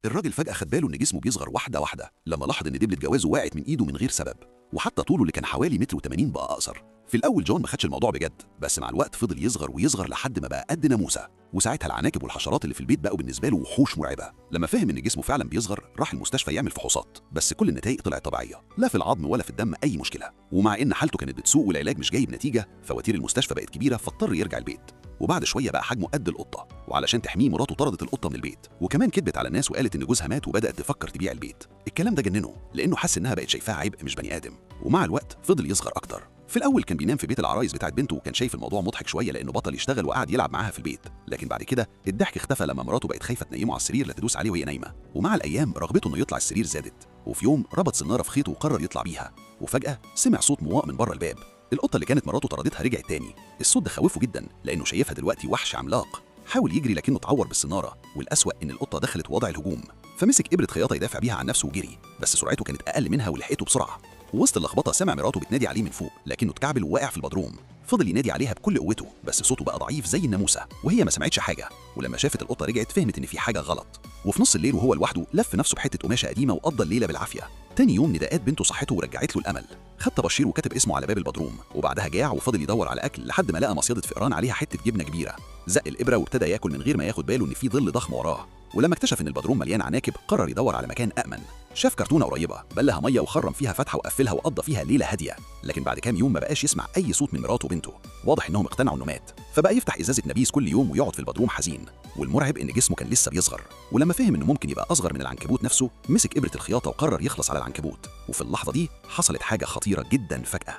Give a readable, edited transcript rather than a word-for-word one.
الراجل فجأة خد باله إن جسمه بيصغر واحدة واحدة لما لاحظ إن دبلة جوازه وقعت من إيده من غير سبب، وحتى طوله اللي كان حوالي متر و80 بقى أقصر. في الأول جون ما خدش الموضوع بجد، بس مع الوقت فضل يصغر ويصغر لحد ما بقى قد ناموسة، وساعتها العناكب والحشرات اللي في البيت بقوا بالنسبة له وحوش مرعبة. لما فهم إن جسمه فعلا بيصغر راح المستشفى يعمل فحوصات، بس كل النتائج طلعت طبيعية، لا في العظم ولا في الدم أي مشكلة. ومع إن حالته كانت بتسوء والعلاج مش جايب نتيجة، فواتير المستشفى بقت كبيرة فاضطر يرجع البيت. وبعد شويه بقى حجمه قد القطه، وعلشان تحميه مراته طردت القطه من البيت، وكمان كدبت على الناس وقالت ان جوزها مات وبدات تفكر تبيع البيت. الكلام ده جننه لانه حس انها بقت شايفاه عبء مش بني ادم. ومع الوقت فضل يصغر اكتر. في الاول كان بينام في بيت العرايس بتاعت بنته، وكان شايف الموضوع مضحك شويه لانه بطل يشتغل وقعد يلعب معاها في البيت، لكن بعد كده الضحك اختفى لما مراته بقت خايفه تنيمه على السرير لا تدوس عليه وهي نايمه. ومع الايام رغبته انه يطلع السرير زادت، وفي يوم ربط سناره في خيطه وقرر يطلع بيها، وفجاه سمع صوت مواء من بره الباب. القطه اللي كانت مراته طردتها رجعت تاني. الصوت ده خوفه جدا لانه شايفها دلوقتي وحش عملاق. حاول يجري لكنه اتعور بالسناره، والاسوأ ان القطه دخلت في وضع الهجوم، فمسك ابره خياطه يدافع بيها عن نفسه وجري، بس سرعته كانت اقل منها ولحقته بسرعه. ووسط اللخبطه سمع مراته بتنادي عليه من فوق، لكنه اتكعبل ووقع في البدروم. فضل ينادي عليها بكل قوته بس صوته بقى ضعيف زي الناموسه، وهي ما سمعتش حاجه. ولما شافت القطه رجعت فهمت ان في حاجه غلط. وفي نص الليل وهو لوحده لف نفسه بحته قماشه قديمه وقضى الليله بالعافيه. تاني يوم نداءات بنته صحته ورجعت له الامل. خد طباشير وكتب اسمه على باب البدروم، وبعدها جاع وفضل يدور على اكل لحد ما لقى مصيده فئران عليها حته جبنه كبيره. زق الابره وابتدى ياكل من غير ما ياخد باله ان في ظل ضخم وراه. ولما اكتشف ان البدروم مليان عناكب قرر يدور على مكان امن. شاف كرتونه قريبه بلها ميه وخرم فيها فتحه وقفلها وقضى فيها ليله هاديه. لكن بعد كام يوم ما بقاش يسمع اي صوت من مراته وبنته، واضح انهم اقتنعوا انه مات. فبقى يفتح ازازه نبيذ كل يوم ويقعد في البدروم حزين. والمرعب ان جسمه كان لسه بيصغر، ولما فهم انه ممكن يبقى اصغر من العنكبوت نفسه مسك ابره الخياطه وقرر يخلص على العنكبوت. وفي اللحظه دي حصلت حاجه خطيره جدا فجاه.